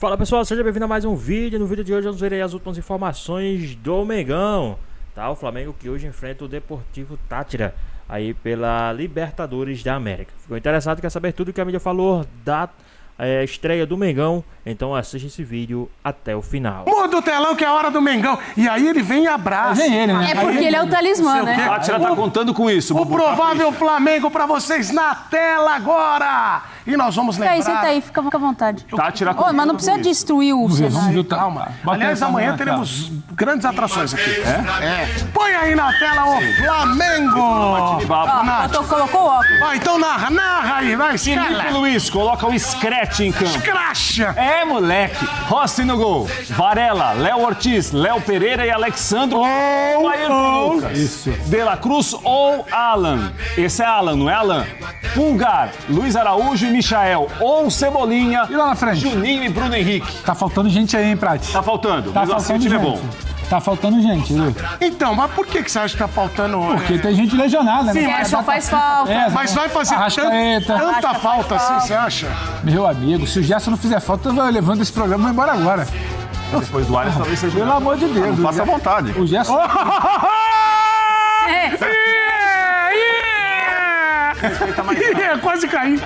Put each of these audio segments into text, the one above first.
Fala pessoal, seja bem-vindo a mais um vídeo. No vídeo de hoje vamos ver aí as últimas informações do Mengão, tá? O Flamengo que hoje enfrenta o Deportivo Táchira aí pela Libertadores da América. Ficou interessado, quer saber tudo que a mídia falou da estreia do Mengão? Então assiste esse vídeo até o final. Muda o telão que é a hora do Mengão. E aí ele vem e abraça. Vem ele, né? É porque ele é o talismã, né? Tátira tá contando com isso. O provável Flamengo pra vocês na tela agora. E nós vamos lembrar... Aí, senta aí, fica à vontade. Tátira Ô, mas não precisa destruir o cenário. Calma. Aliás, amanhã teremos grandes atrações aqui. Põe aí na tela o Flamengo. Ó, colocou o óculos. Vai, então narra aí, vai, Felipe escala. Luiz coloca o Scratch em campo. Escracha. É, moleque. Rossi no gol. Varela, Léo Ortiz, Léo Pereira e Alexandro. Ayrton Lucas. Isso. De La Cruz ou Alan. Esse é Alan, não é Alan. Pulgar, Luiz Araújo e Michael. Ou Cebolinha. E lá na frente? Juninho e Bruno Henrique. Tá faltando gente aí, hein, Prati? Tá faltando. Tá Mas assim o faltando time é gente. bom. Tá faltando gente, viu? Então, mas por que você acha que tá faltando... Porque tem gente lesionada, Sim, né? mas Só faz falta. Mas vai fazer Arrascaeta. tanta falta assim, você acha? Meu amigo, se o Gerson não fizer falta, eu vou levando esse programa e vou embora agora. Depois do Alisson talvez seja. Pelo amor de Deus. Faça à vontade. O Gerson... Quase caí.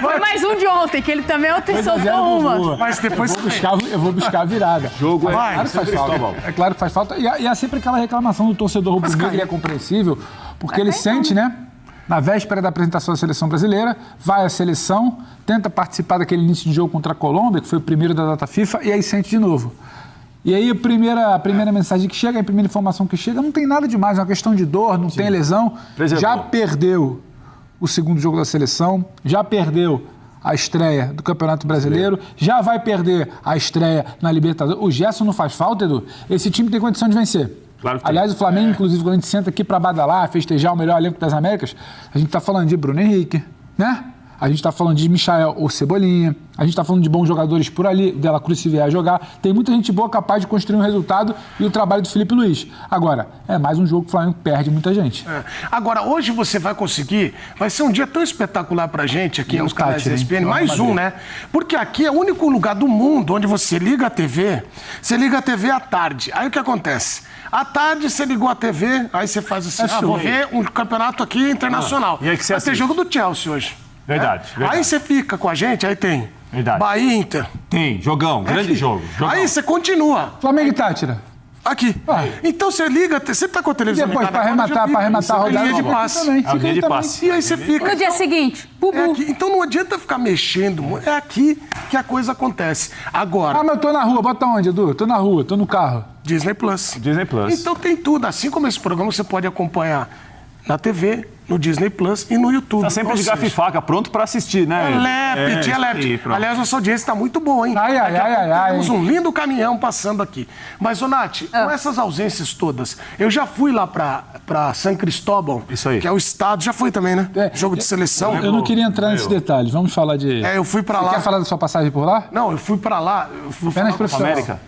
Foi mais um de ontem, que ele também ontem soltou uma. Mas depois... Eu vou buscar a virada. Jogo Vai, Claro que faz falta. Cristóvão. É claro que faz falta. E há sempre aquela reclamação do torcedor rubro-negro, que é compreensível, porque ele sente, né? Na véspera da apresentação da seleção brasileira, vai à seleção, tenta participar daquele início de jogo contra a Colômbia, que foi o primeiro da data FIFA, e aí sente de novo. E aí a primeira mensagem que chega, a primeira informação que chega, não tem nada demais, é uma questão de dor, não tem lesão. Preservou. Já perdeu o segundo jogo da seleção, já perdeu a estreia do Campeonato Brasileiro, já vai perder a estreia na Libertadores. O Gerson não faz falta, Edu? Esse time tem condição de vencer. Claro que tem. Aliás, o Flamengo, inclusive, quando a gente senta aqui para badalar, festejar o melhor elenco das Américas, a gente está falando de Bruno Henrique, né? A gente está falando de Michael ou Cebolinha, a gente está falando de bons jogadores por ali, o De La Cruz se vier a jogar. Tem muita gente boa capaz de construir um resultado e o trabalho do Felipe Luiz. Agora, é mais um jogo que o Flamengo perde muita gente. Agora, hoje você vai conseguir, vai ser um dia tão espetacular pra gente aqui nos canais da ESPN, mais um, né? Porque aqui é o único lugar do mundo onde você liga a TV à tarde. Aí o que acontece? À tarde você ligou a TV, aí você faz assim, vou ver um campeonato aqui internacional. E aí que você vai ter assiste? jogo do Chelsea hoje. Verdade, né? verdade. Aí você fica com a gente, aí tem Verdade. Bahia e Inter. Tem, jogão, grande jogo. Jogão. Aí você continua. Flamengo e Tátira. Aqui. Então você liga, você tá com a E televisão depois, ligada para agora, arrematar a rodada, linha de fica aqui passe. também, É o fica dia aí de também. passe. E aí você fica... No dia seguinte, É bubu. aqui. Então não adianta ficar mexendo, é aqui que a coisa acontece. Agora, Ah, mas eu tô na rua, bota onde, Edu? Tô na rua, tô no carro. Disney Plus. Disney Plus. Então tem tudo. Assim como esse programa, você pode acompanhar na TV, no Disney Plus e no YouTube. Tá sempre Ou de gafe e seja, faca, pronto pra assistir, né? Tinha isso aí, Lepte. pronto. Aliás, nossa audiência está muito boa, hein? Ai, ai, Daqui a ai, pouco ai, Temos ai. um lindo caminhão passando aqui. Mas, ô, Nath, com essas ausências todas, eu já fui lá pra San Cristóbal, Isso aí. que é o estado, já fui também, né? É, Jogo de seleção. Eu não queria entrar nesse detalhe, vamos falar de... Eu fui pra Você lá. quer falar da sua passagem por lá? Não, eu fui pra lá. Eu fui Apenas falar- profissional. América.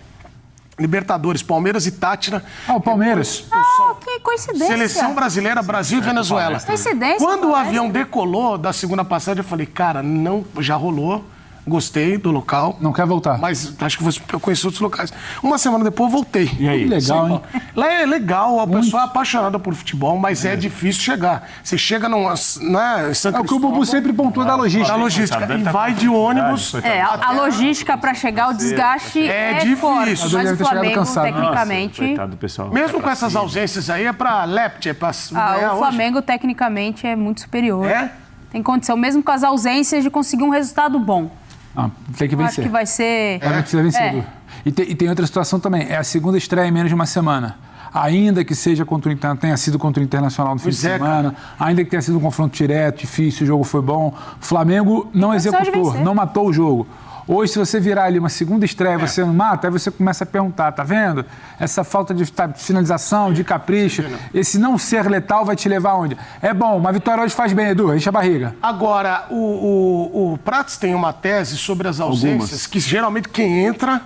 Libertadores, Palmeiras e Táchira. Ah, o Palmeiras. Ah, que coincidência. Seleção brasileira, Brasil e Venezuela. Coincidência. Quando o parece. avião decolou da segunda passagem, eu falei, cara, não, já rolou, gostei do local. Não quer voltar? Mas acho que eu conheci outros locais. Uma semana depois eu voltei. E aí? Que legal, hein? Lá é legal, a pessoa é apaixonada por futebol, mas é difícil chegar. Você chega num. Né, São É o que o Bubu sempre pontua da logística. Da logística. E vai de ônibus. A logística pra chegar, o desgaste É é difícil. forte. Mas Mas deve o ter chegado Flamengo, cansado. tecnicamente... Coitado do pessoal. Mesmo com essas ausências aí, é pra Lepte, é pra ganhar o hoje. Flamengo, tecnicamente, é muito superior. É? Tem condição, mesmo com as ausências, de conseguir um resultado bom. Ah, tem que Eu acho vencer. que vai ser... Flamengo precisa vencer, É. Edu. E tem outra situação também. É a segunda estreia em menos de uma semana. Ainda que seja contra tenha sido contra o Internacional no fim de Pois é, semana, ainda que tenha sido um confronto direto, difícil, o jogo foi bom, o Flamengo não condição de executou, vencer. não matou o jogo. Hoje, se você virar ali uma segunda estreia e você não mata, aí você começa a perguntar, tá vendo? Essa falta de finalização, de capricho, esse não ser letal vai te levar aonde? É bom, uma vitória hoje faz bem, Edu, enche a barriga. Agora, o Prats tem uma tese sobre as ausências, que geralmente quem entra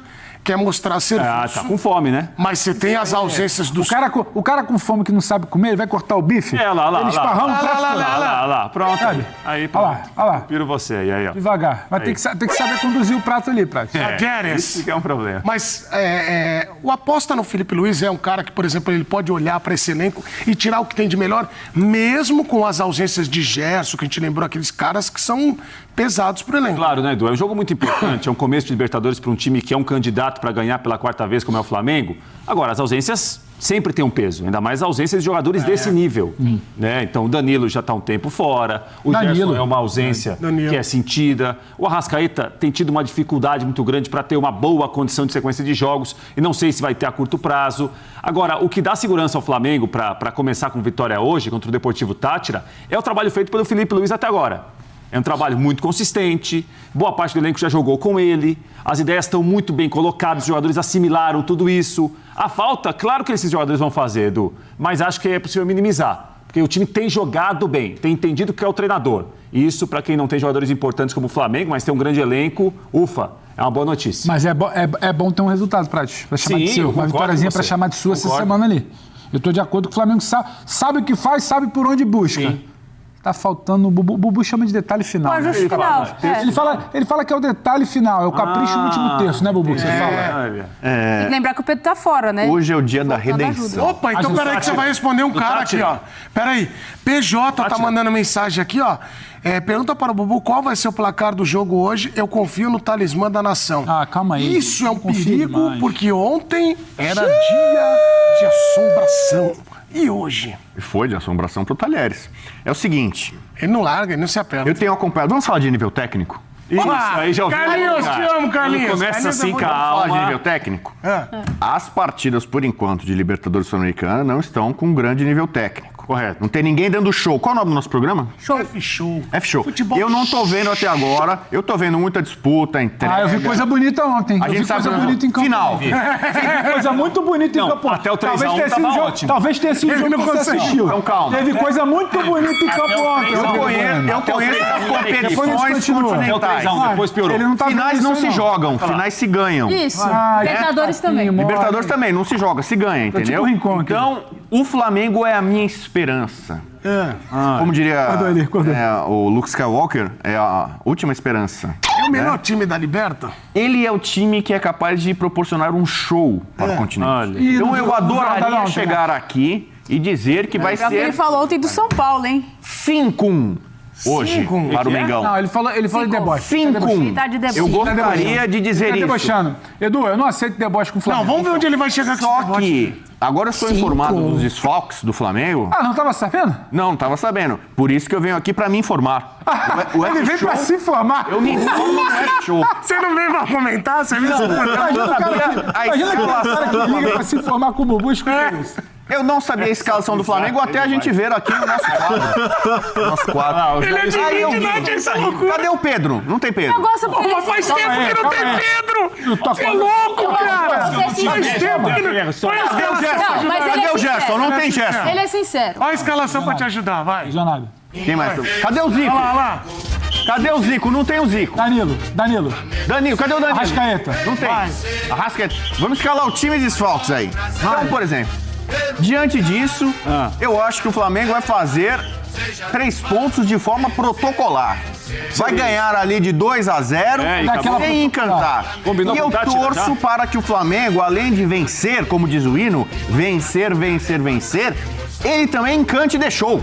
quer mostrar serviço. Tá com fome, né? Mas você tem as ausências dos... O cara com fome que não sabe comer, ele vai cortar o bife? Lá. Ele esparrama o prato. Lá. Pronto. Sabe? Aí, Olha lá. Piro você. Aí, ó. Devagar. Vai ter que saber conduzir o prato ali, Prat. Isso que é um problema. Mas o aposta no Felipe Luiz é um cara que, por exemplo, ele pode olhar para esse elenco e tirar o que tem de melhor, mesmo com as ausências de Gerson, que a gente lembrou, aqueles caras que são pesados pro elenco. Claro, né, Edu? É um jogo muito importante, é um começo de Libertadores para um time que é um candidato para ganhar pela 4ª vez, como é o Flamengo. Agora, as ausências sempre têm um peso, ainda mais ausências de jogadores desse nível. Né? Então, o Danilo já está um tempo fora, o Gerson é uma ausência que é sentida, o Arrascaeta tem tido uma dificuldade muito grande para ter uma boa condição de sequência de jogos, e não sei se vai ter a curto prazo. Agora, o que dá segurança ao Flamengo para começar com vitória hoje contra o Deportivo Táchira é o trabalho feito pelo Felipe Luiz até agora. É um trabalho muito consistente, boa parte do elenco já jogou com ele, as ideias estão muito bem colocadas, os jogadores assimilaram tudo isso. A falta, claro que esses jogadores vão fazer, Edu, mas acho que é possível minimizar, porque o time tem jogado bem, tem entendido que é o treinador. E isso, para quem não tem jogadores importantes como o Flamengo, mas tem um grande elenco, ufa, é uma boa notícia. Mas é bom ter um resultado, Prat, para chamar de seu. Uma vitóriazinha para chamar de sua essa semana ali. Eu estou de acordo que o Flamengo sabe o que faz, sabe por onde busca. Sim. Tá faltando... O Bubu chama de detalhe final. O ajuste final. Ele fala que é o detalhe final, é o capricho no último terço, né, Bubu? Que você fala. Tem que lembrar que o Pedro tá fora, né? Hoje é o dia da redenção. Opa, então peraí que você vai responder um cara aqui, ó. Peraí. PJ tá mandando mensagem aqui, ó. Pergunta para o Bubu qual vai ser o placar do jogo hoje. Eu confio no talismã da nação. Calma aí. Isso é um perigo, porque ontem era dia de assombração. E hoje? Foi de assombração pro Talheres. É o seguinte... Ele não larga, ele não se aperta. Eu tenho acompanhado... Vamos falar de nível técnico? Isso, aí já ouviu. Carlinhos, te amo, Carlinhos. Começa assim, Vamos falar de nível calma. técnico? As partidas, por enquanto, de Libertadores Sul-Americana não estão com um grande nível técnico. Correto. Não tem ninguém dando show. Qual é o nome do nosso programa? F-Show. F-Show. Futebol Eu não tô vendo até agora. Eu tô vendo muita disputa, entrega. Eu vi coisa bonita ontem. A gente sabe coisa bonita em campo. Final. Teve coisa muito bonita em campo. Até o 3x1 tava ótimo. Talvez tenha sido o jogo que você assistiu. Então calma. Teve coisa muito bonita em campo ontem. Eu conheço as competições Até o continentais. 3x1, depois piorou. Ele não tá Finais vendo não isso, se jogam, finais se ganham. Isso. Libertadores também. Libertadores também, não se joga, se ganha, entendeu? tipo o Rincon aqui. Então, o Flamengo é a minha esperança. Como diria o Luke Skywalker, é a última esperança. É o melhor time da Liberta? Ele é o time que é capaz de proporcionar um show para o continente. Olha. Então eu adoraria chegar aqui e dizer que vai Ele ser falou ontem do São Paulo, hein? 5-1 hoje para o Mengão. Não, ele falou de deboche. 5-1. Tá de deboche. Eu gostaria de dizer Tá isso. debochando. Edu, eu não aceito deboche com o Flamengo. Não, vamos ver onde ele vai chegar com esse Só deboche. que agora eu estou informado dos desfalques do Flamengo. Não tava sabendo? Não tava sabendo. Por isso que eu venho aqui pra me informar. Ele veio pra se informar. Eu me informo no F-Show. Você não veio pra comentar? Você viu? Imagina o cara que liga pra se informar com o Bubu. Eu não sabia a escalação do Flamengo até a gente ver aqui no nosso quadro. Nosso quadro. Ele é de Aí eu vi. verdade, essa loucura. Cadê o Pedro? Não tem Pedro. Eu gosto porque Mas faz tempo que não tem Pedro! Você é louco, cara! Faz tempo que não... Cadê o Gerson? Não tem Gerson. Ele é sincero. Olha a escalação pra te ajudar, vai. Nada. Quem mais? Cadê o Zico? Olha lá. Cadê o Zico? Não tem o Zico. Danilo. Danilo, cadê o Danilo? Arrascaeta. Não tem. Arrascaeta. Vamos escalar o time de desfalques aí. Então, por exemplo, diante disso, eu acho que o Flamengo vai fazer 3 pontos de forma protocolar. Vai ganhar ali de 2-0 sem encantar. Combinou E eu com o Tátira, torço já? para que o Flamengo, além de vencer, como diz o hino, vencer, ele também encante e dê show.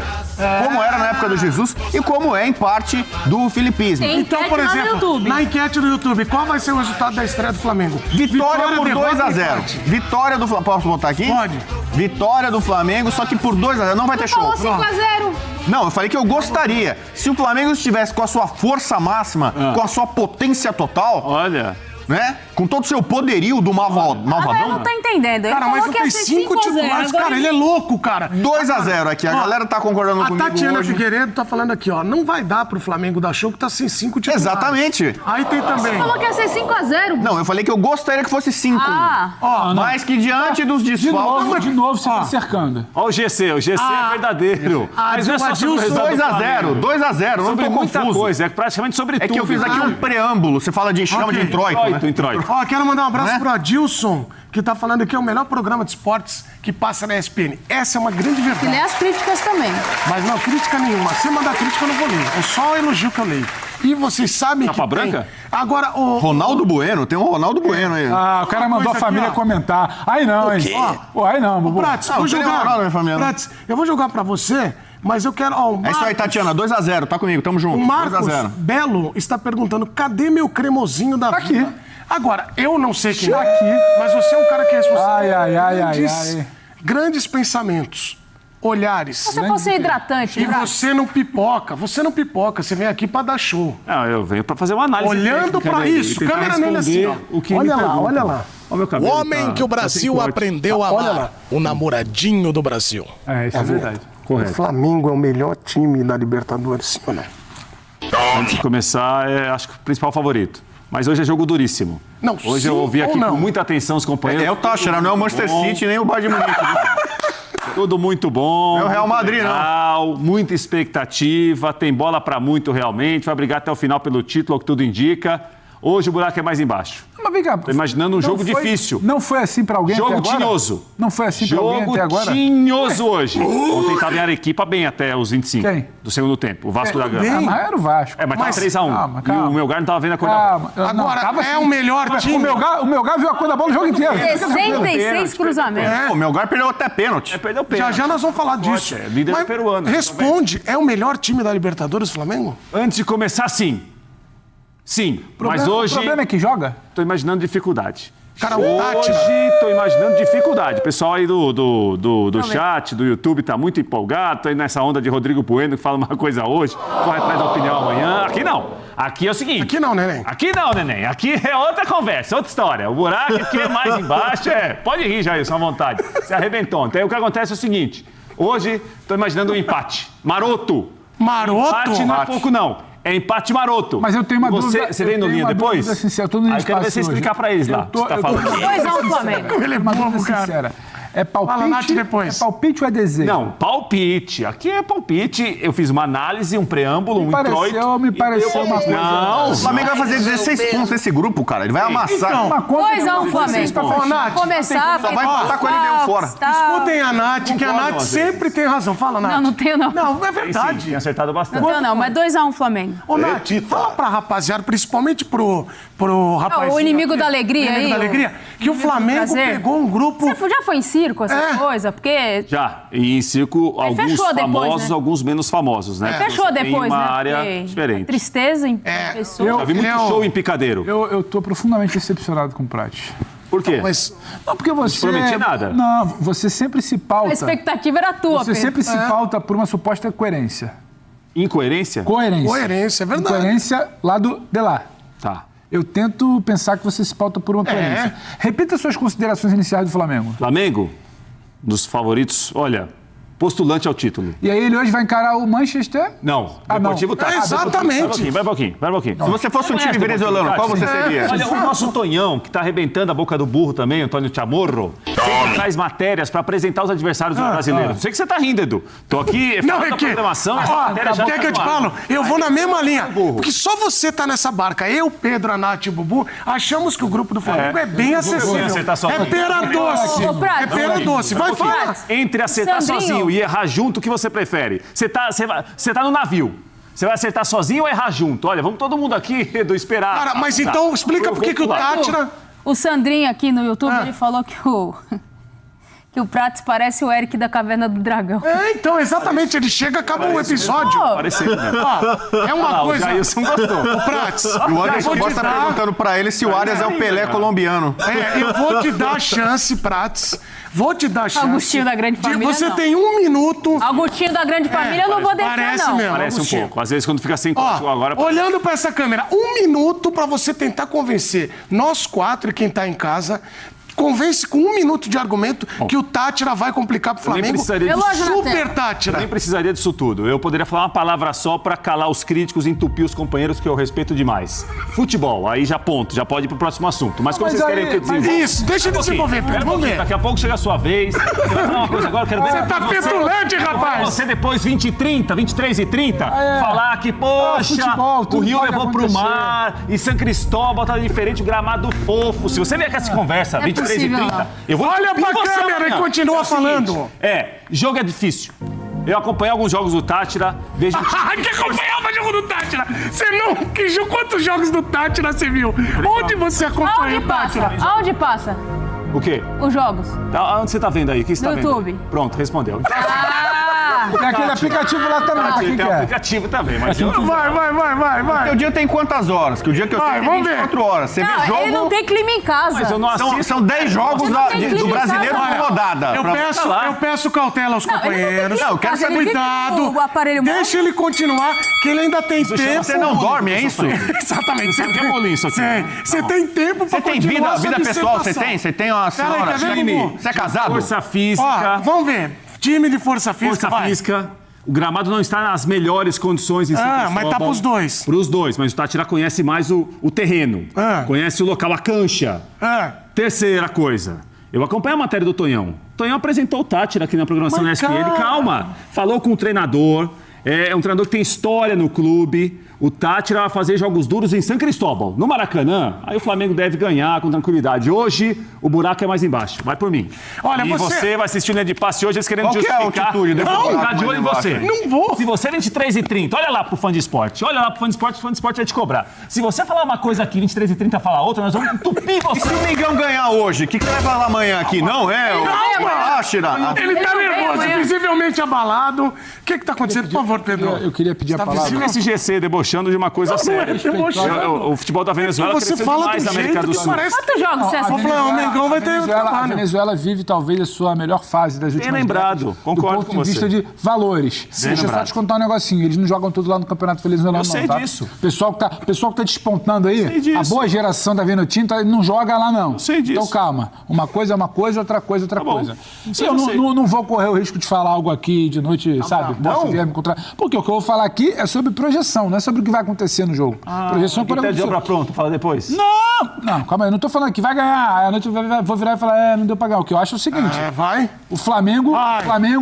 Como era na época do Jesus e como é em parte do filipismo. Tem Então, por enquete lá no exemplo, YouTube. na enquete do YouTube, qual vai ser o resultado da estreia do Flamengo? Vitória por derrota, 2-0. empate. Vitória do Flamengo. Posso botar aqui? Pode. Vitória do Flamengo, só que por 2-0. Não vai ter show. Falou 5x0. Não, eu falei que eu gostaria. Se o Flamengo estivesse com a sua força máxima, com a sua potência total, Olha. né? Com todo o seu poderio do Ele não malvadão. tá entendendo. Ele Cara, mas falou não que ia tem ser 5 5x0. titulares. Cara, ele é louco, cara. 2-0 aqui. A galera tá concordando A comigo Tatiana hoje. Figueiredo tá falando aqui, ó. Não vai dar pro Flamengo dar show que tá sem 5 titulares. Exatamente. Aí tem também. Falou que ia ser 5x0. Não, eu falei que eu gostaria que fosse 5. Ó, Mas que diante dos desfalques... De novo, você tá cercando. Olha o GC é verdadeiro. Mas não é só sobre o resultado do 2-0, Flamengo. 2-0, não Sobre tô muita confuso. coisa, é praticamente sobre É tudo. que eu fiz aqui um preâmbulo, você fala de chama de introito, né? favorito em Troika. Ó, quero mandar um abraço pro Adilson, que tá falando que é o melhor programa de esportes que passa na ESPN. Essa é uma grande E verdade. nem as críticas também. Mas não, crítica nenhuma. Se mandar crítica, eu não vou ler. É só o elogio que eu leio. E vocês sabem Capa que branca? tem... Agora, o... Ronaldo Bueno, tem um Ronaldo Bueno aí. Ah, o cara mandou a coisa família aqui, ó. comentar. Aí não, hein? Pô, aí não, Bubu. Prates, Ah, vou eu tenho jogar. moral na minha família. Prates, eu vou jogar pra você, mas eu quero... Ó, o É isso aí, Marcos- Tatiana. 2x0, tá comigo, tamo junto. O Marcos 2x0. Belo está perguntando, cadê meu cremosinho da Tá vida? aqui. Agora, eu não sei quem Tá é, aqui. mas você é um cara que é responsável. Ai. Grandes pensamentos, olhares. Se fosse hidratante, E você não pipoca, você vem aqui pra dar show. Não, eu venho para fazer uma análise Olhando técnica pra dele isso, e tentar câmera nele assim, ó. responder o que Olha me lá, perguntam. olha lá. Ó, meu O cabelo homem tá- que o tá Brasil sem corte. aprendeu a Olha amar. lá. O namoradinho do Brasil. É, isso é verdade. O Correto. Flamengo é o melhor time da Libertadores, sim ou não? Antes de começar, acho que o principal favorito. Mas hoje é jogo duríssimo. Não, hoje eu sim ouvi ou aqui não? com muita atenção os companheiros. É o Táchira, não é o Manchester Bom. City nem o Bayern de Munique. Tudo muito bom. Não é o Real muito Madrid, não. legal, muita expectativa, tem bola para muito realmente, vai brigar até o final pelo título, ao que tudo indica. Hoje o buraco é mais embaixo. Mas vem cá. Tô imaginando um não jogo foi- difícil. Não foi assim pra alguém Jogo até agora? tinhoso. Não foi assim pra alguém Jogo até agora? tinhoso hoje. Ontem estava em Arequipa bem até os 25 Quem? do segundo tempo. O Vasco da Ah, Gama. mas era o Vasco. É, mas tá 3x1. Calma, E calma. o Melgar não tava vendo a cor da bola. Calma. Eu- não, Agora, tava é assim. o melhor Mas time. O Melgar viu a cor da bola o jogo inteiro. 66 cruzamentos. Pô, o Melgar perdeu até pênalti. Perdeu o Já pênalti. já nós vamos falar disso. é líder Mas peruano. Responde, é o melhor time da Libertadores, Flamengo? Antes de começar, sim. Sim, mas O hoje problema é que joga. tô imaginando dificuldade. Cara, o Tátira. Hoje tô imaginando dificuldade. O pessoal aí do chat, do YouTube, tá muito empolgado. Tô aí nessa onda de Rodrigo Bueno, que fala uma coisa hoje, corre atrás da opinião amanhã. Aqui não. Aqui é o seguinte. Aqui não, neném. Aqui não, neném. Aqui é outra conversa, outra história. O buraco aqui é mais embaixo. Pode rir, Jailson, à vontade. Você arrebentou. Então, o que acontece é o seguinte. Hoje, tô imaginando um empate. Maroto. Maroto? Empate não é pouco, não. É empate maroto. Mas eu tenho uma dúvida. Você vem no linha depois? Sincera, eu tô no Aí eu quero ver você espaço explicar hoje. pra eles lá. Eu tô- Você tá eu tô- falando. 2x1 Flamengo. Ele é Uma bobo, dúvida cara. sincera. É palpite? Fala, Nath, depois. É palpite ou é desejo? Não, palpite. Aqui é palpite. Eu fiz uma análise, um preâmbulo, um introito. Me pareceu uma coisa. Não. O Flamengo vai fazer 16 pontos nesse grupo, cara. Ele vai amassar. Uma conta 2x1 Flamengo. Ô, Nath, Começar, Só vai empatar com ele mesmo fora. escutem a Nath, que a Concordam, Nath às sempre tem razão. Fala, Nath. Não, não tenho, não. Não, é Sim, verdade. tinha acertado bastante. Não, mas 2x1 Flamengo. Ô, Nath, fala pra rapaziada, principalmente pro rapazinho. o inimigo aqui, da alegria o inimigo aí, da alegria, que o inimigo do Flamengo prazer. pegou um grupo... Você já foi em circo, essa É. coisa? Porque Já. E em circo, alguns fechou depois, famosos, né? alguns menos famosos, né? fechou Você tem depois, uma né? área Porque diferente. Tristeza em É. pessoa. Já vi muito Ele é o- show em picadeiro. Eu tô profundamente decepcionado com o Prati. Por quê? Mas Não, porque você... prometi nada. Não, você sempre se pauta... A expectativa era tua, Você Pedro. sempre se pauta por uma suposta coerência. Incoerência? Coerência. é verdade. Coerência lado de lá. Tá. Eu tento pensar que você se pauta por uma coerência. Repita suas considerações iniciais do Flamengo. Flamengo, dos favoritos, olha, postulante ao título. E aí ele hoje vai encarar o Manchester... Não, Ah, não. Deportivo tá. É, exatamente. Vai um pouquinho. Se você fosse um time venezuelano, qual você seria? Olha, o nosso Tonhão, que tá arrebentando a boca do burro também, Antônio Chamorro, sempre traz matérias para apresentar os adversários dos brasileiros. Não sei que você tá rindo, Edu. Tô aqui, Não, falando é da que... programação, essa Ó, matéria já quer tá que eu te no ar. falo? Eu vou na mesma linha. burro. Porque só você tá nessa barca. Eu, Pedro, a Nath e o Bubu, achamos que o grupo do Flamengo é bem acessível. acertar sozinho. É pera doce. Ô, Prati, É pera doce. Vai falar. Entre acertar Sandrinho. sozinho e errar junto, o que você prefere? Você tá no navio. Você vai acertar sozinho ou errar junto? Olha, vamos todo mundo aqui, Edu, esperar. Cara, mas então explica por que o Tátira... O Sandrinho aqui no YouTube, ele falou que o Prates parece o Eric da Caverna do Dragão. É, então, exatamente. Ele chega, acaba o episódio. Pô, Parecendo, né? Ó, é uma Ah, o coisa... Jailson gostou. Ô, Prates, E o eu Anderson vou te Costa tá dar... perguntando pra ele se o Arias é o Pelé colombiano. Eu vou te dar a chance, Prates. Vou te dar a chance. Agostinho da Grande Família, Você não. tem 1 minuto... Agostinho da Grande Família, eu não vou deixar, Parece não. mesmo. Parece um Agostinho. pouco. Às vezes, quando fica sem Ó, corte, agora... olhando pra essa câmera, 1 minuto pra você tentar convencer nós 4 e quem tá em casa convence com 1 minuto de argumento que o Tátira vai complicar pro Flamengo. Super Tátira. Eu nem precisaria disso tudo. Eu poderia falar uma palavra só para calar os críticos e entupir os companheiros que eu respeito demais. Futebol, aí já ponto, já pode ir pro próximo assunto. Mas como vocês querem que eu desenvolva? Isso, deixa eu desenvolver, Pedro. Vamos ver. Daqui a pouco chega a sua vez. Eu vou falar uma coisa agora, eu quero ver. Você tá petulante, rapaz. Você depois, 20 e 30, 23 e 30, falar que, poxa, futebol, o Rio levou pro acontecer. mar e São Cristóbal tá diferente, o gramado fofo. Se você vier com essa conversa, 23 e 30, eu vou Olha pra você câmera amanhã. e continua o seguinte, falando. Jogo é difícil. Eu acompanhei alguns jogos do Tátira, vejo um time... Que acompanhava o jogo do Tátira? Você não... Quantos jogos do Tátira você viu? Onde você acompanha o Tátira? Aonde passa O quê? os jogos? Onde você tá vendo aí? O que você tá No vendo? YouTube. Pronto, respondeu. Tem aquele aplicativo lá também, pra quem Tem quer. aplicativo também, mas eu... Vai. Porque o dia tem quantas horas? Que o dia que eu sei tem vamos ver. 24 horas. Você vê jogo... Ele não tem clima em casa. Mas eu não assisto. São 10 jogos Você não tem do clima em brasileiro casa. por rodada. Eu peço cautela aos companheiros. Não, eu quero saber. Cuidado. O aparelho Deixa ele continuar, que ele ainda tem tempo. Você não dorme, é isso? Exatamente. Você quer bolinho isso aqui? Você tem tempo pra Você tem continuar vida sua pessoal? Você dissertação. tem? Você tem uma Peraí, senhora? quer ver, Gugu? Você é casado? Força física. Ó, vamos ver. Time de força física, Força vai. física. O gramado não está nas melhores condições em São Cristóval. mas tá pros dois. Pros dois, mas o Tátira conhece mais o terreno. Conhece o local, a cancha. Terceira coisa. Eu acompanho a matéria do Tonhão. O Tonhão apresentou o Tátira aqui na programação da ESPN. Calma. Falou com o treinador. É um treinador que tem história no clube. O Tátira vai fazer jogos duros em São Cristóbal, no Maracanã. Aí o Flamengo deve ganhar com tranquilidade. Hoje, o buraco é mais embaixo. Vai por mim. Olha, e você vai assistir o linha de passe hoje, eles querendo Qual que é a justificar. altitude? Não, Depois ficar de olho em você. Não vou. Se você é 23 e 30, olha lá pro fã de esporte. Olha lá pro fã de esporte, o fã de esporte vai te cobrar. Se você falar uma coisa aqui, 23 e 30 falar outra, nós vamos entupir E você. se o Mengão ganhar hoje, o que você vai falar amanhã aqui? Não é? Tira. Ele tá nervoso, amanhã. visivelmente abalado. O que tá acontecendo? Por favor, Pedro. Eu queria pedir a palavra. Fica esse GC debochando de uma coisa séria. O futebol da Venezuela Você cresceu fala demais do na América jeito do que Sul. parece. Quantos jogos você assistiu? O Mengão vai ter A trabalho. Venezuela vive talvez a sua melhor fase das últimas lembrado, décadas, concordo do ponto com de você. vista de valores. Deixa eu só lembrado. te contar um negocinho. Eles não jogam tudo lá no Campeonato Venezuelano, Eu sei não, tá? disso. O pessoal que tá despontando aí, sei disso. a boa geração da Vinotinto não joga lá, não. Eu sei disso. Então calma. Uma coisa é uma coisa, outra coisa é outra bom. coisa. Isso Eu eu sei. não vou correr o risco de falar algo aqui de noite, sabe? Posso vier me encontrar. Porque o que eu vou falar aqui é sobre projeção, não é sobre o que vai acontecer no jogo. Projeção Até por de obra pronto, fala depois. Não, calma aí, eu não tô falando que vai ganhar. Aí à noite eu vou virar e falar, não deu pra ganhar. O que eu acho é o seguinte: Vai. o Flamengo,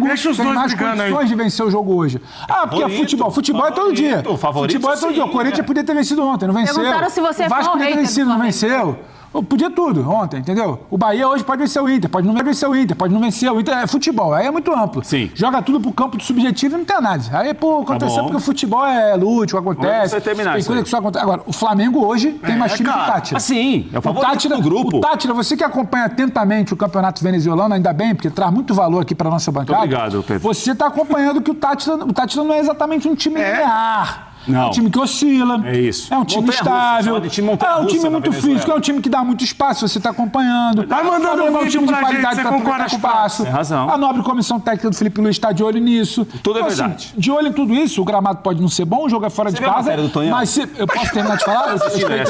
Deixa os tem dois mais brigando aí. condições de vencer o jogo hoje. Porque é futebol. Futebol é todo dia. Favorito, Futebol é todo dia. O sim, Corinthians podia ter vencido ontem, não venceu. Perguntaram se você é o Vasco fã ou podia ter hater do vencido, não Flamengo. venceu. Podia tudo ontem, entendeu? O Bahia hoje pode vencer o Inter, pode não vencer o Inter, pode não vencer o Inter. É futebol, aí é muito amplo. Sim. Joga tudo pro campo do subjetivo e não tem análise. Aí, aconteceu bom. porque o futebol é lúdico, acontece. Vamos terminar tem isso coisa aí. que só acontece. Agora, o Flamengo hoje tem mais time que o Tátira. Sim, é o favorito do grupo. O Tátira, você que acompanha atentamente o campeonato venezuelano, ainda bem, porque traz muito valor aqui para nossa bancada. Muito obrigado, Pedro. Você está acompanhando que o Tátira não é exatamente um time linear. Não. É um time que oscila. É isso. É um time Montanha-russa, estável. chama de time É um montanha-russa time na muito Venezuela. físico. É um time que dá muito espaço, você está acompanhando. Vai mandando Flamengo é um vídeo time de pra gente, qualidade você para concorda aproveitar com o espaço. Tem razão. A nobre comissão técnica do Felipe Luiz está de olho nisso. Tudo é Então, assim, verdade. de olho em tudo isso, o gramado pode não ser bom, o jogo é fora de viu a casa. matéria do Tonhão? Mas eu posso terminar de falar?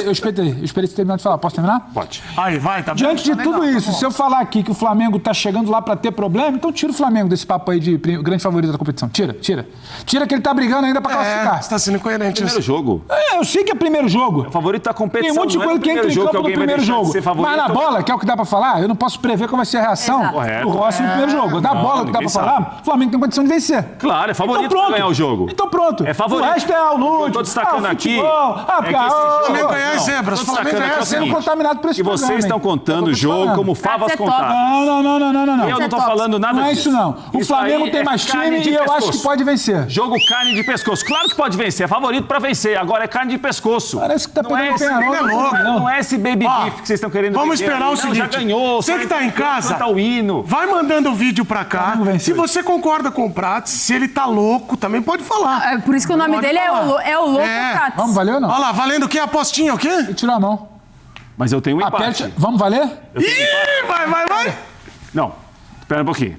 Eu esperei você terminar de falar. Posso terminar? Pode. Aí, vai, tá Diante de tudo isso, se eu falar aqui que o Flamengo tá chegando lá pra ter problema, então tira o Flamengo desse papo aí de grande favorito da competição. Tira. Tira que ele tá brigando ainda pra classificar. Você tá sendo incoerente. Primeiro jogo. Eu sei que é primeiro jogo. O favorito da competição. Tem um monte de não é coisa no que entra primeiro em jogo campo no alguém vai primeiro deixar de jogo. ser favorito. Mas na bola, que é o que dá pra falar, eu não posso prever qual vai ser a reação Exato. do Rossi no primeiro jogo. Na bola, que dá pra ninguém falar, o Flamengo tem condição de vencer. Claro, é favorito Então pra pronto. ganhar o jogo. Então pronto. É favorito. O resto é o lúdico. Eu tô destacando aqui. futebol. é que esse jogo- Flamengo ganhar é zebras. Tô Flamengo destacando ganhar aqui é o sendo seguinte, contaminado por esse que vocês programa, estão hein? contando o jogo como favas Isso é top. contadas. Não. Eu não tô falando nada Não é disso. isso, não. O Isso Flamengo aí tem é mais carne time de e eu acho pescoço. que pode vencer. Jogo carne de pescoço. Claro que pode vencer. É favorito pra vencer. Agora é carne de pescoço. Parece que tá Não é pegando esse- Penharol. ele é louco. Não é esse baby Ó, beef que vocês estão querendo vamos vender esperar aí. o Não, seguinte. já ganhou. Você que tá em casa, Canta o hino. vai mandando o vídeo pra cá. Vamos vencer. Se você concorda com o Prats, se ele tá louco, também pode falar. É por isso que o nome Pode dele falar. é o Louco É. Prats. Vamos, valer ou não? Olha lá, valendo o quê? Apostinha o quê? Ele tirou a mão. Mas eu tenho um empate. Aperte. Vamos valer? Ih, vai. Não. Espera um pouquinho.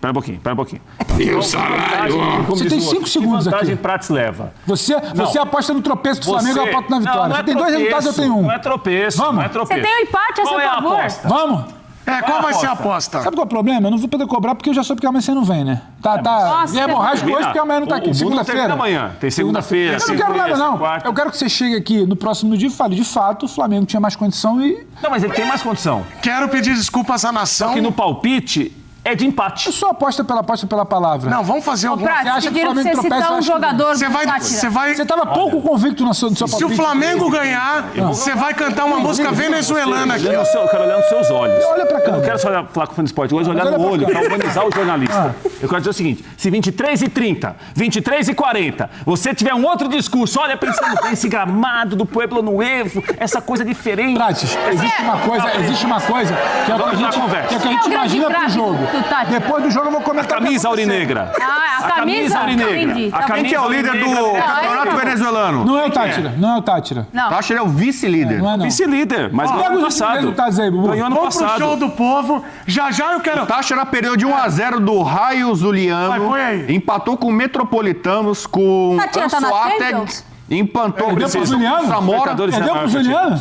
Você tem 5 segundos Que vantagem aqui. Prats leva? Você aposta no tropeço do Flamengo, eu aposto na vitória. Não é Você tem 2 resultados, eu tenho 1. Não é tropeço. Vamos. Não é tropeço. Você tem um empate a Qual seu é a favor. aposta? Vamos. Qual vai ser a aposta? Sabe qual é o problema? Eu não vou poder cobrar porque eu já soube que amanhã você não vem, né? Nossa, é borrasca hoje porque amanhã não tá aqui. Segunda-feira. Amanhã. Tem segunda-feira. Eu não quero nada, não. Eu quero que você chegue aqui no próximo dia e fale, de fato, o Flamengo tinha mais condição e... Não, mas ele tem mais condição. Quero pedir desculpas à nação. Só que no palpite é de empate. Eu só aposta pela palavra. Não, vamos fazer alguma Prats, Você acha que o pediram pra Flamengo você tropeça, citar um eu acho que- jogador Você vai. Tátira. Você vai. Você tava pouco convicto no seu palpite. Se o Flamengo ganhar, você vai cantar uma música venezuelana aqui. Eu quero olhar nos seus olhos. Olha pra cá. Eu não quero só falar com o fã do esporte, eu gosto de olhar no olho, pra humanizar o jornalista. Eu quero dizer o seguinte, se 23h30, 23h40, você tiver um outro discurso, olha, pensando nesse gramado do Pueblo Nuevo, essa coisa diferente... Prates, existe uma coisa que é o que a gente imagina pro jogo. Depois do jogo eu vou A comentar. camisa aurinegra. A camisa? Entendi. A Quem que é o líder do aurinegra. campeonato venezuelano? Não é o Tátira, não é o Tátira. Não. Tátira é o vice-líder. Não é não. Vice-líder, mas ganhou ano passado. Resultados aí, Bubu. Ganhou ano Vamos pro show passado. do povo. Já eu quero. Tátira perdeu de 1-0 do Raio Zuliano. Vai, põe aí. Empatou com o Metropolitanos, com Tátira tá na Anzoátegui, Champions? empatou Perdeu pro Zuliano? Zamora, Libertadores Perdeu pro Zuliano?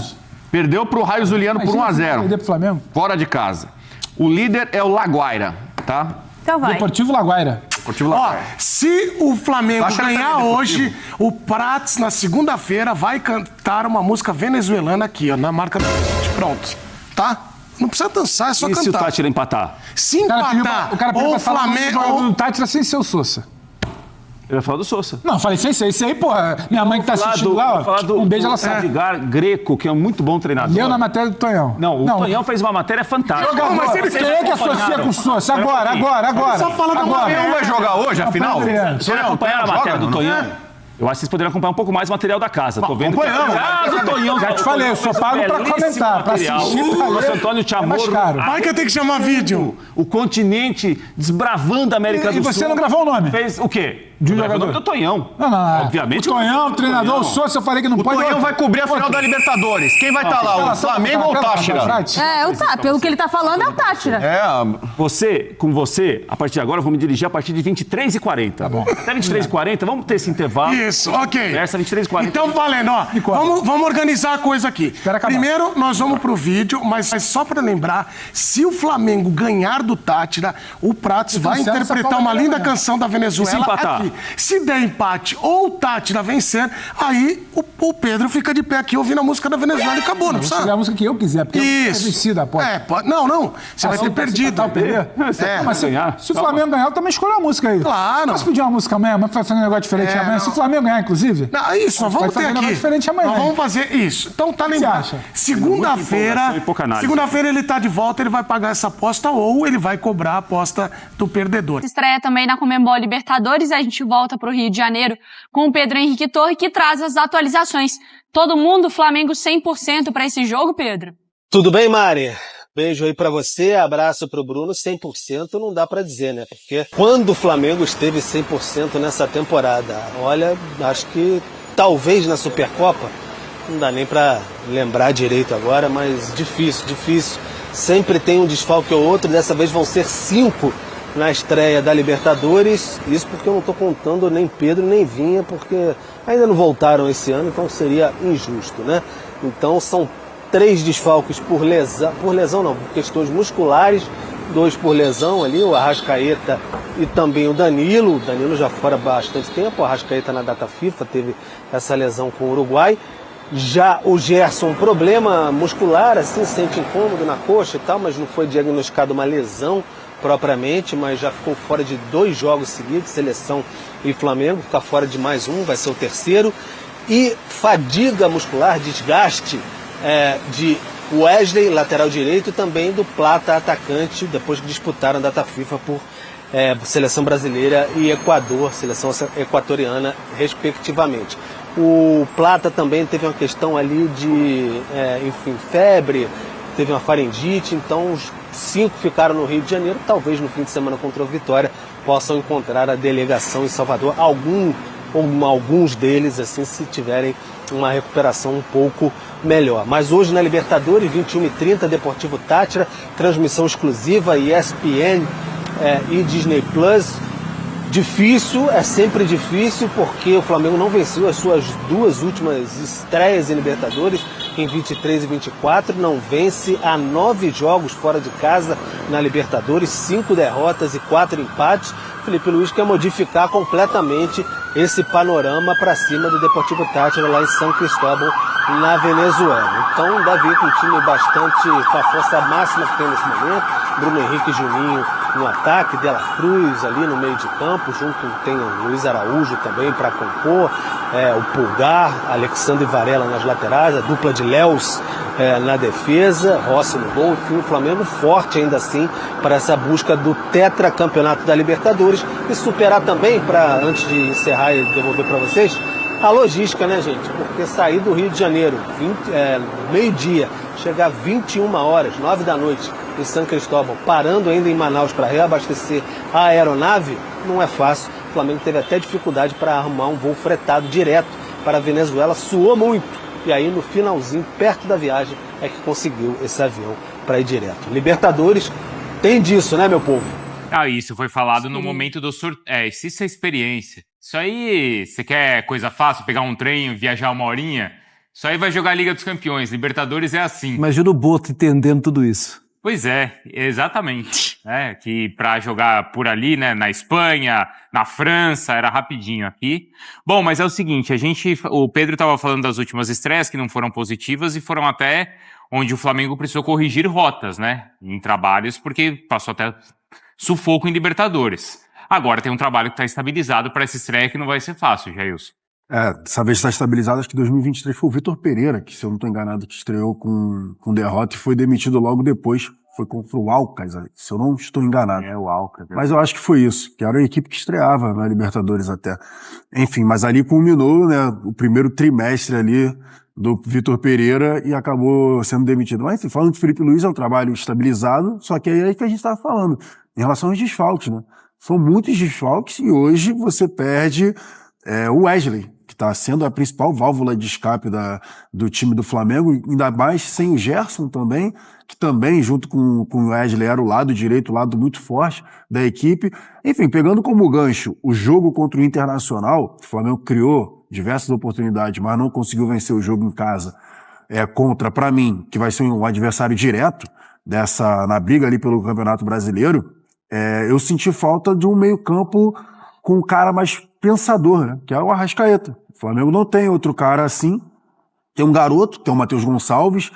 perdeu pro Raio Zuliano por 1-0, Perdeu pro Flamengo? fora de casa. O líder é o Laguaira, tá? Então vai. Deportivo Laguaira. Deportivo Ó, Laguaira. se o Flamengo Tá achando que ganhar é hoje, o Prats, na segunda-feira, vai cantar uma música venezuelana aqui, ó, na marca do gente. Pronto. Tá? Não precisa dançar, é só E se o cantar. Tátira empatar? Se O cara pediu empatar, pra ou o falar Flamengo... do Tátira sem ser o Sousa. Ele vai falar do Sousa. Não, falei sem ser. Esse aí, porra, minha mãe que tá assistindo lá, ó, um beijo, ela sabe. Edgar Greco, que é um muito bom treinador. Leu na matéria do Tonhão. Não, o Tonhão fez uma matéria fantástica. Jogador, mas ele quem é que associa com o Sousa? Agora. Só fala da O Tonhão vai jogar hoje, afinal? Vocês acompanharam a matéria do Tonhão? Eu acho que vocês poderiam acompanhar um pouco mais o material da casa. Tô vendo acompanhamos. do Tonhão. Já te falei, eu só pago pra comentar, pra assistir, pra ler. Nosso Antônio É mais Chamorro. caro. Vai que eu tenho que chamar vídeo. O continente desbravando a América do E Sul. você não gravou o nome? Fez o quê? De um Eu gravei o jogador? nome do Tonhão. Não. Obviamente. O Tonhão, o treinador, o Sousa, eu falei que não O pode. Tonhão vai cobrir a final da Libertadores. Quem vai estar lá? O Flamengo ou o Tátira? Pelo que ele tá falando, é o Tátira. Com você, a partir de agora, eu vou me dirigir a partir de 23h40. Tá bom. Até 23h40, vamos ter esse intervalo. Isso, ok. Essa 23h40. Então, valendo, ó. Vamos organizar a coisa aqui. acabar. Primeiro, nós vamos pro vídeo, mas só pra lembrar, se o Flamengo ganhar do Tátira, o Prats vai certo, essa interpretar fala uma amanhã. linda canção da Venezuela E se empatar? aqui. Se der empate ou o Tátira vencer, aí o Pedro fica de pé aqui ouvindo a música da Venezuela e acabou, não Vou precisa? escolher a música que eu quiser, porque eu Isso. vencido, aposto. Não. Você vai ter perdido. Mas se o Flamengo ganhar, eu também escolho a música aí. Claro. Posso pedir uma música amanhã? Mas fazer um negócio diferente amanhã? não. Se o Flamengo ganhar, inclusive? Não, isso, nós vamos Pode fazer ter um negócio aqui. diferente amanhã, Nós hein? vamos fazer isso. Então tá lembrado. acha? Segunda-feira e pouca análise. Segunda-feira ele tá de volta, ele vai pagar essa aposta ou ele vai cobrar a aposta do perdedor. Estreia também na Conmebol Libertadores, a gente volta pro Rio de Janeiro com o Pedro Henrique Torre, que traz as atualizações. Todo mundo, Flamengo 100% para esse jogo, Pedro? Tudo bem, Mari? Beijo aí pra você, abraço pro Bruno. 100% não dá pra dizer, né? Porque quando o Flamengo esteve 100% nessa temporada? Olha, acho que talvez na Supercopa, não dá nem pra lembrar direito agora, mas difícil. Sempre tem um desfalque ou outro, dessa vez vão ser 5 na estreia da Libertadores. Isso porque eu não tô contando nem Pedro nem Vinha, porque ainda não voltaram esse ano, então seria injusto, né? Então são 3 desfalques por lesão não, por questões musculares, 2 por lesão ali, o Arrascaeta e também o Danilo já fora há bastante tempo, o Arrascaeta na data FIFA teve essa lesão com o Uruguai. Já o Gerson, problema muscular, assim, sente incômodo na coxa e tal, mas não foi diagnosticado uma lesão propriamente, mas já ficou fora de 2 jogos seguidos, Seleção e Flamengo, fica fora de mais um, vai ser o terceiro. E fadiga muscular, desgaste de Wesley, lateral direito, e também do Plata, atacante, depois que disputaram a data FIFA por Seleção Brasileira e Equador, Seleção Equatoriana, respectivamente. O Plata também teve uma questão ali de, febre, teve uma faringite, então os 5 ficaram no Rio de Janeiro, talvez no fim de semana contra o Vitória possam encontrar a delegação em Salvador, alguns deles, assim, se tiverem uma recuperação um pouco melhor. Mas hoje na Libertadores, 21h30, Deportivo Tátira, transmissão exclusiva, ESPN e Disney Plus. Difícil, é sempre difícil, porque o Flamengo não venceu as suas 2 últimas estreias em Libertadores, em 23 e 24, não vence há 9 jogos fora de casa na Libertadores, 5 derrotas e 4 empates. Felipe Luiz quer modificar completamente esse panorama para cima do Deportivo Táchira lá em São Cristóbal, na Venezuela. Então, Davi com um time bastante com a força máxima que tem nesse momento, Bruno Henrique e Juninho no ataque, De La Cruz ali no meio de campo, junto tem o Luiz Araújo também para compor, o Pulgar, Alexandre Varela nas laterais, a dupla de Léus na defesa, Rossi no gol, enfim, o Flamengo forte ainda assim para essa busca do tetracampeonato da Libertadores e superar também, para antes de encerrar e devolver para vocês, a logística, né, gente? Porque sair do Rio de Janeiro, meio-dia, chegar 21 horas, 9 da noite, em São Cristóbal, parando ainda em Manaus para reabastecer a aeronave, não é fácil. O Flamengo teve até dificuldade para arrumar um voo fretado direto para a Venezuela, suou muito. E aí, no finalzinho, perto da viagem, é que conseguiu esse avião para ir direto. Libertadores tem disso, né, meu povo? Isso foi falado no momento do sorteio. Isso é experiência. Isso aí, você quer coisa fácil, pegar um trem, viajar 1 horinha? Isso aí vai jogar a Liga dos Campeões. Libertadores é assim. Imagina o Boto entendendo tudo isso. Pois é, exatamente. Que para jogar por ali, né, na Espanha, na França, era rapidinho aqui. Bom, mas é o seguinte, o Pedro estava falando das últimas estreias que não foram positivas e foram até onde o Flamengo precisou corrigir rotas, né, em trabalhos, porque passou até sufoco em Libertadores. Agora tem um trabalho que está estabilizado para essa estreia que não vai ser fácil, Jailson. Dessa vez está estabilizado, acho que 2023 foi o Vitor Pereira, que se eu não estou enganado, que estreou com derrota e foi demitido logo depois. Foi contra o Alcas, se eu não estou enganado. O Alcas. Mas eu acho que foi isso, que era a equipe que estreava na Libertadores até. Enfim, mas ali culminou, né, o primeiro trimestre ali do Vitor Pereira e acabou sendo demitido. Mas enfim, falando de Felipe Luiz, é um trabalho estabilizado, só que é aí que a gente estava falando, em relação aos desfalques, né? São muitos desfalques e hoje você perde o Wesley, que está sendo a principal válvula de escape do time do Flamengo, ainda mais sem o Gerson também, que também, junto com o Wesley, era o lado direito, o lado muito forte da equipe. Enfim, pegando como gancho o jogo contra o Internacional, o Flamengo criou diversas oportunidades, mas não conseguiu vencer o jogo em casa, contra, para mim, que vai ser um adversário direto na briga ali pelo Campeonato Brasileiro, eu senti falta de um meio-campo com um cara mais pensador, né? Que é o Arrascaeta. O Flamengo não tem outro cara assim. Tem um garoto, que é o Matheus Gonçalves,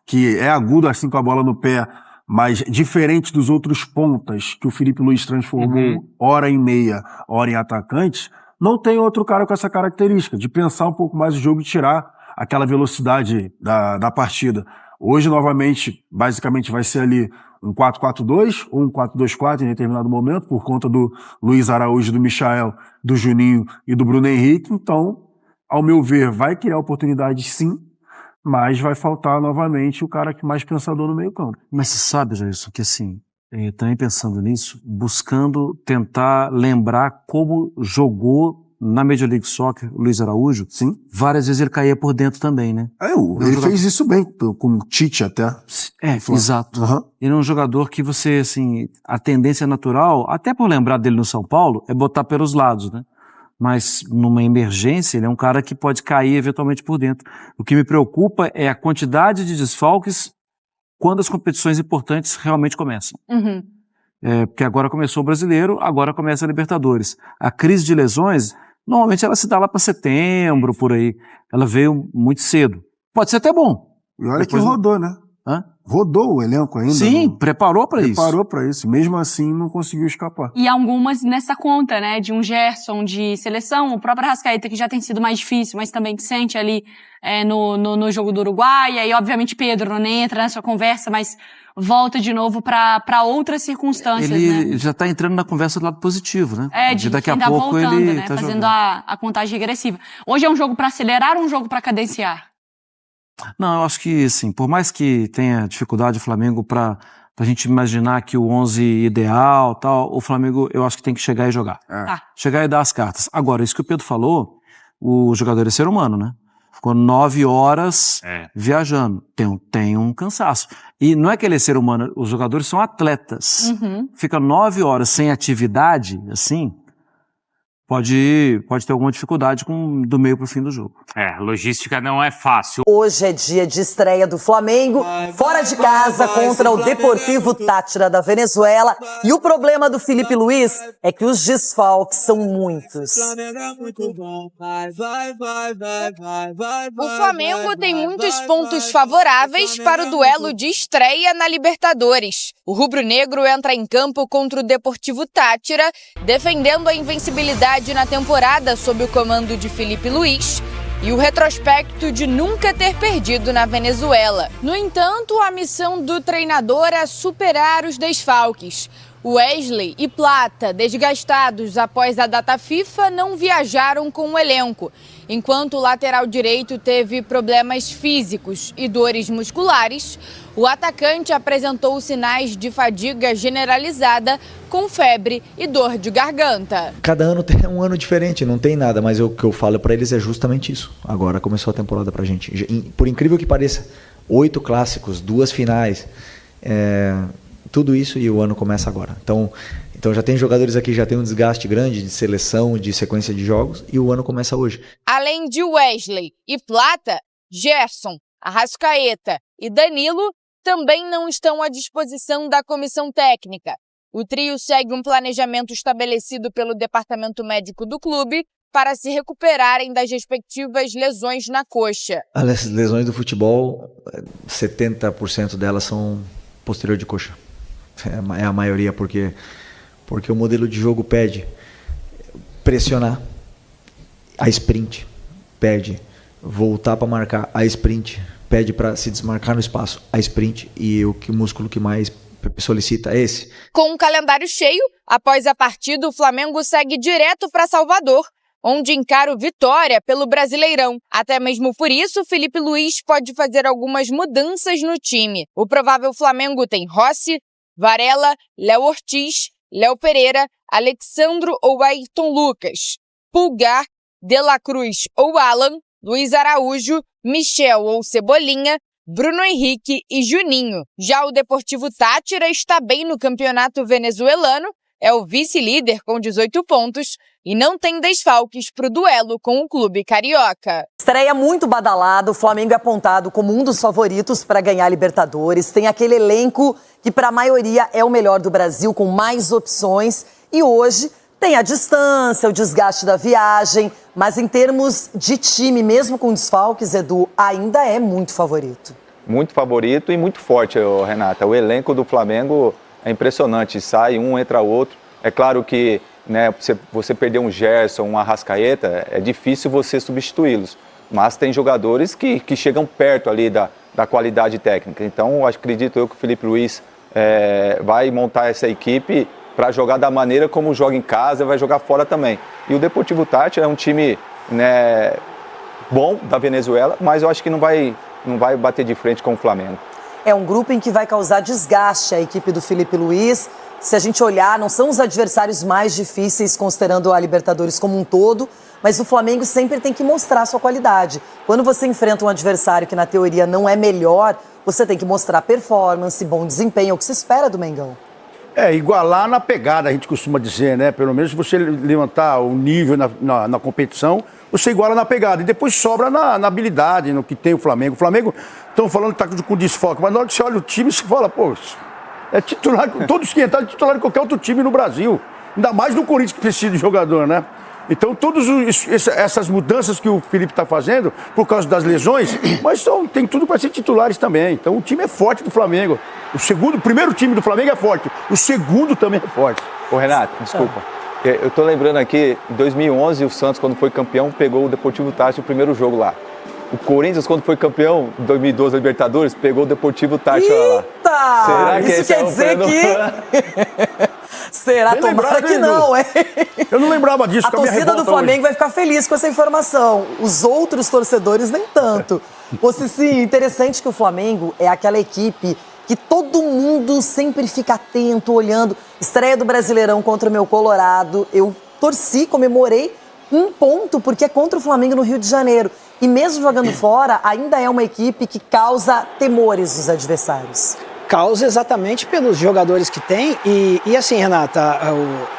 que é agudo assim com a bola no pé, mas diferente dos outros pontas que o Felipe Luiz transformou hora em meia, hora em atacante, não tem outro cara com essa característica de pensar um pouco mais o jogo e tirar aquela velocidade da partida. Hoje, novamente, basicamente vai ser ali um 4-4-2 ou um 4-2-4 em determinado momento, por conta do Luiz Araújo, do Michael, do Juninho e do Bruno Henrique. Então, ao meu ver, vai criar oportunidades sim, mas vai faltar novamente o cara que mais pensador no meio campo. Mas você sabe, Jailson, que assim, também pensando nisso, buscando tentar lembrar como jogou na Major League Soccer, Luiz Araújo, sim, várias vezes ele caía por dentro também, né? Ele fez isso bem, com o Tite até. Exato. Ele é um jogador que você, assim, a tendência natural, até por lembrar dele no São Paulo, é botar pelos lados, né? Mas numa emergência, ele é um cara que pode cair eventualmente por dentro. O que me preocupa é a quantidade de desfalques quando as competições importantes realmente começam. Porque agora começou o Brasileiro, agora começa a Libertadores. A crise de lesões, normalmente ela se dá lá para setembro, por aí. Ela veio muito cedo. Pode ser até bom. E olha que rodou, né? Rodou o elenco ainda. Sim, preparou para isso. Preparou para isso. Mesmo assim, não conseguiu escapar. E algumas nessa conta, né? De um Gerson de seleção, o próprio Arrascaeta, que já tem sido mais difícil, mas também que sente ali no jogo do Uruguai. E aí, obviamente, Pedro nem entra nessa conversa, mas volta de novo para outras circunstâncias, ele já tá entrando na conversa do lado positivo, né? Daqui a pouco voltando, ele né? Tá fazendo a contagem regressiva. Hoje é um jogo para acelerar ou um jogo para cadenciar? Não, eu acho que, assim, por mais que tenha dificuldade o Flamengo pra gente imaginar que o 11 ideal, tal, o Flamengo, eu acho que tem que chegar e jogar. Chegar e dar as cartas. Agora, isso que o Pedro falou, o jogador é ser humano, né? Ficou 9 horas viajando. Tem um cansaço. E não é que ele é ser humano, os jogadores são atletas. Fica 9 horas sem atividade, assim, pode ter alguma dificuldade do meio para o fim do jogo. Logística não é fácil. Hoje é dia de estreia do Flamengo, fora de casa contra o Deportivo Táchira da Venezuela. E o problema do Filipe Luís é que os desfalques são muitos. O Flamengo tem muitos pontos favoráveis para o duelo de estreia na Libertadores. O rubro-negro entra em campo contra o Deportivo Táchira, defendendo a invencibilidade na temporada sob o comando de Filipe Luís e o retrospecto de nunca ter perdido na Venezuela. No entanto, a missão do treinador é superar os desfalques. Wesley e Plata, desgastados após a data FIFA, não viajaram com o elenco, enquanto o lateral direito teve problemas físicos e dores musculares. O atacante apresentou sinais de fadiga generalizada, com febre e dor de garganta. Cada ano é um ano diferente, não tem nada, mas o que eu falo para eles é justamente isso. Agora começou a temporada pra gente. Por incrível que pareça, 8 clássicos, 2 finais, tudo isso e o ano começa agora. Então já tem jogadores aqui, já tem um desgaste grande de seleção, de sequência de jogos, e o ano começa hoje. Além de Wesley e Plata, Gerson, Arrascaeta e Danilo também não estão à disposição da comissão técnica. O trio segue um planejamento estabelecido pelo departamento médico do clube para se recuperarem das respectivas lesões na coxa. As lesões do futebol, 70% delas são posterior de coxa. É a maioria, porque o modelo de jogo pede pressionar, a sprint pede voltar para marcar, a sprint pede para se desmarcar no espaço, a sprint, e o músculo que mais solicita é esse. Com um calendário cheio, após a partida, o Flamengo segue direto para Salvador, onde encara o Vitória pelo Brasileirão. Até mesmo por isso, Filipe Luís pode fazer algumas mudanças no time. O provável Flamengo tem Rossi, Varela, Léo Ortiz, Léo Pereira, Alexandro ou Ayrton Lucas, Pulgar, De La Cruz ou Alan, Luiz Araújo, Michel ou Cebolinha, Bruno Henrique e Juninho. Já o Deportivo Táchira está bem no campeonato venezuelano, é o vice-líder com 18 pontos e não tem desfalques para o duelo com o clube carioca. Estreia muito badalada, o Flamengo é apontado como um dos favoritos para ganhar a Libertadores. Tem aquele elenco que para a maioria é o melhor do Brasil, com mais opções. E hoje tem a distância, o desgaste da viagem, mas em termos de time, mesmo com desfalques, Edu, ainda é muito favorito. Muito favorito e muito forte, Renata. O elenco do Flamengo é impressionante, sai um, entra outro. É claro que você perder um Gerson, um Arrascaeta, é difícil você substituí-los. Mas tem jogadores que chegam perto ali da qualidade técnica. Então, acredito eu que o Filipe Luís vai montar essa equipe para jogar da maneira como joga em casa, vai jogar fora também. E o Deportivo Táchira é um time bom da Venezuela, mas eu acho que não vai bater de frente com o Flamengo. É um grupo em que vai causar desgaste a equipe do Filipe Luís. Se a gente olhar, não são os adversários mais difíceis, considerando a Libertadores como um todo, mas o Flamengo sempre tem que mostrar sua qualidade. Quando você enfrenta um adversário que, na teoria, não é melhor, você tem que mostrar performance, bom desempenho, é o que se espera do Mengão. Igualar na pegada, a gente costuma dizer, né? Pelo menos se você levantar o nível na competição, você iguala na pegada. E depois sobra na habilidade, no que tem o Flamengo. O Flamengo, estão falando que está com desfoque, mas na hora que você olha o time, você fala, pô, é titular, todos que entraram titular de qualquer outro time no Brasil. Ainda mais no Corinthians que precisa de jogador, né? Então, todas essas mudanças que o Felipe está fazendo, por causa das lesões, mas tem tudo para ser titulares também. Então, o time é forte do Flamengo. O primeiro time do Flamengo é forte. O segundo também é forte. Ô, Renato, desculpa. Eu tô lembrando aqui, em 2011, o Santos, quando foi campeão, pegou o Deportivo Táchira no primeiro jogo lá. O Corinthians, quando foi campeão, em 2012, da Libertadores, pegou o Deportivo Táchira lá. Será que isso quer dizer que... Será? Tomara que não, hein? Eu não lembrava disso. A torcida do Flamengo vai ficar feliz com essa informação. Os outros torcedores nem tanto. Sim, interessante que o Flamengo é aquela equipe que todo mundo sempre fica atento, olhando. Estreia do Brasileirão contra o meu Colorado. Eu torci, comemorei um ponto, porque é contra o Flamengo no Rio de Janeiro. E mesmo jogando fora, ainda é uma equipe que causa temores dos adversários. causa exatamente pelos jogadores que tem. E assim, Renata,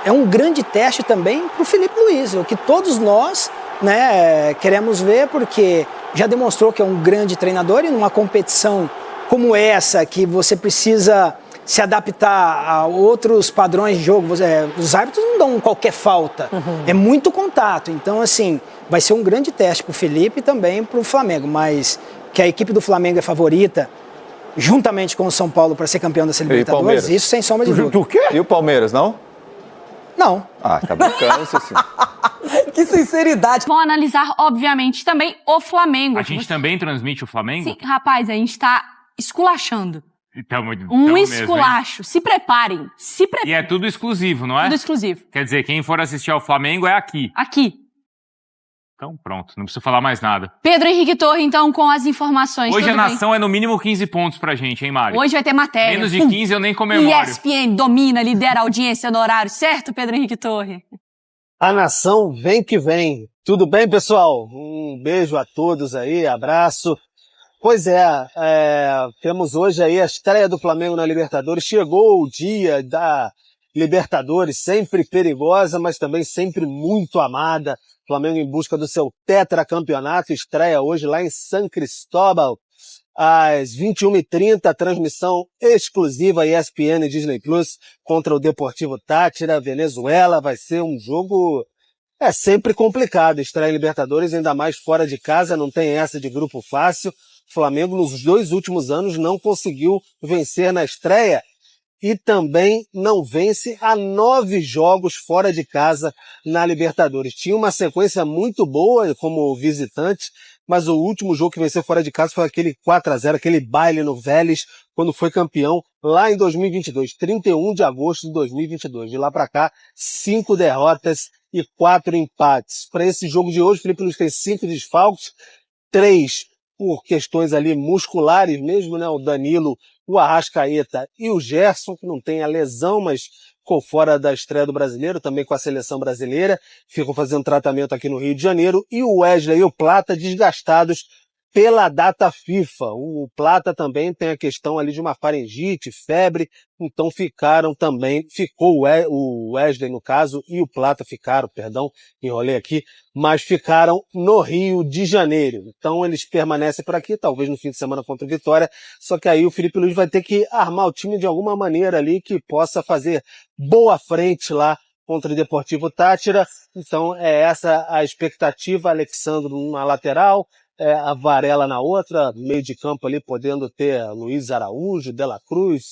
é um grande teste também para o Felipe Luiz, o que todos nós, né, queremos ver, porque já demonstrou que é um grande treinador e numa competição como essa, que você precisa se adaptar a outros padrões de jogo, os árbitros não dão qualquer falta, é muito contato. Então, assim, vai ser um grande teste para o Felipe e também para o Flamengo, mas que a equipe do Flamengo é favorita, juntamente com o São Paulo, para ser campeão da Libertadores, isso sem sombra de dúvida. O quê? E o Palmeiras, não? Não. Ah, tá brincando, assim. Que sinceridade. Vão analisar, obviamente, também o Flamengo. A gente também transmite o Flamengo? Sim, rapaz, a gente tá esculachando. Um esculacho. Mesmo, se preparem. E é tudo exclusivo, não é? Tudo exclusivo. Quer dizer, quem for assistir ao Flamengo é aqui. Aqui. Então pronto, não preciso falar mais nada. Pedro Henrique Torre, então, com as informações. Hoje a nação é no mínimo 15 pontos pra gente, hein, Mari? Hoje vai ter matéria. Menos de 15 eu nem comemoro. ESPN domina, lidera a audiência no horário, certo, Pedro Henrique Torre? A nação vem que vem. Tudo bem, pessoal? Um beijo a todos aí, abraço. Pois temos hoje aí a estreia do Flamengo na Libertadores. Chegou o dia da Libertadores, sempre perigosa, mas também sempre muito amada. Flamengo em busca do seu tetracampeonato, estreia hoje lá em San Cristóbal, às 21h30, transmissão exclusiva ESPN e Disney Plus contra o Deportivo Táchira, Venezuela. Vai ser um jogo sempre complicado, estreia em Libertadores, ainda mais fora de casa, não tem essa de grupo fácil. O Flamengo nos 2 últimos anos não conseguiu vencer na estreia e também não vence há 9 jogos fora de casa na Libertadores. Tinha uma sequência muito boa como visitante, mas o último jogo que venceu fora de casa foi aquele 4-0, aquele baile no Vélez, quando foi campeão lá em 2022, 31 de agosto de 2022. De lá para cá, 5 derrotas e 4 empates. Para esse jogo de hoje, o Felipe Luiz tem 5 desfalques, 3 por questões ali musculares mesmo, né? O Danilo, o Arrascaeta e o Gerson, que não tem a lesão, mas ficou fora da estreia do Brasileiro, também com a seleção brasileira, ficam fazendo tratamento aqui no Rio de Janeiro, e o Wesley e o Plata desgastados pela data FIFA. O Plata também tem a questão ali de uma faringite, febre, então ficou o Wesley no caso, e o Plata enrolei aqui, mas ficaram no Rio de Janeiro. Então eles permanecem por aqui, talvez no fim de semana contra o Vitória, só que aí o Felipe Luiz vai ter que armar o time de alguma maneira ali que possa fazer boa frente lá contra o Deportivo Táchira. Então é essa a expectativa. Alexandro numa lateral, a Varela na outra, meio de campo ali podendo ter Luiz Araújo, De La Cruz,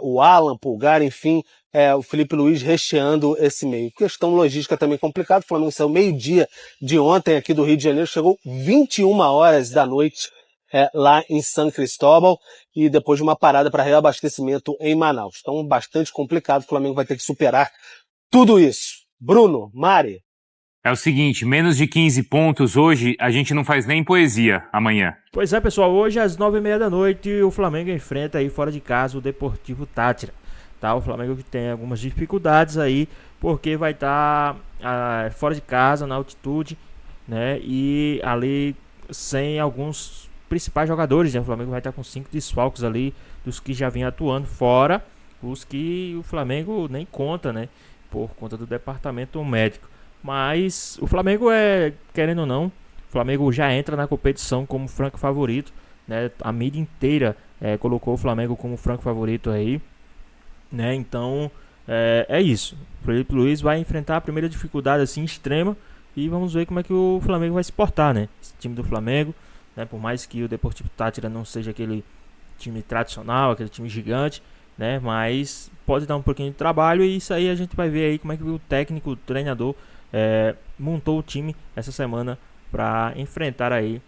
o Alan, Pulgar, enfim, o Felipe Luiz recheando esse meio. Questão logística também complicada, o Flamengo saiu meio-dia de ontem aqui do Rio de Janeiro, chegou 21 horas da noite lá em San Cristóbal, e depois de uma parada para reabastecimento em Manaus. Então, bastante complicado, o Flamengo vai ter que superar tudo isso. Bruno, Mari. É o seguinte, menos de 15 pontos hoje, a gente não faz nem poesia amanhã. Pois é, pessoal, hoje às 9h30 da noite o Flamengo enfrenta aí fora de casa o Deportivo Táchira. Tá? O Flamengo que tem algumas dificuldades aí, porque vai estar fora de casa, na altitude, né? E ali sem alguns principais jogadores, né? O Flamengo vai estar com 5 desfalques ali, dos que já vinham atuando, fora os que o Flamengo nem conta, né? Por conta do departamento médico. Mas o Flamengo querendo ou não, o Flamengo já entra na competição como franco favorito, né? A mídia inteira colocou o Flamengo como franco favorito aí, né? Então é isso. O Felipe Luiz vai enfrentar a primeira dificuldade assim extrema e vamos ver como é que o Flamengo vai se portar, né? Esse time do Flamengo, né? Por mais que o Deportivo Táchira não seja aquele time tradicional, aquele time gigante, né? Mas pode dar um pouquinho de trabalho, e isso aí a gente vai ver aí como é que o técnico, o treinador montou o time essa semana para enfrentar aí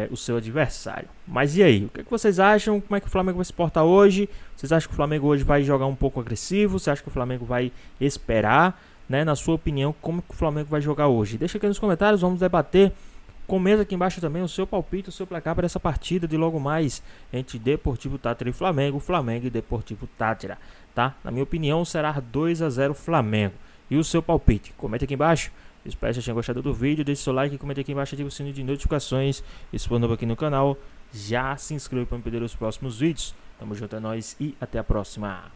o seu adversário. Mas e aí, o que vocês acham? Como é que o Flamengo vai se portar hoje? Vocês acham que o Flamengo hoje vai jogar um pouco agressivo? Você acha que o Flamengo vai esperar? Né? Na sua opinião, como que o Flamengo vai jogar hoje? Deixa aqui nos comentários, vamos debater. Comenta aqui embaixo também o seu palpite, o seu placar para essa partida de logo mais entre Deportivo Táchira e Flamengo e Deportivo Táchira, tá? Na minha opinião, será 2-0 Flamengo. E o seu palpite? Comenta aqui embaixo. Espero que vocês tenham gostado do vídeo. Deixe seu like, comenta aqui embaixo, ative o sininho de notificações. E se for novo aqui no canal, já se inscreva para me perder os próximos vídeos. Tamo junto, é nóis e até a próxima.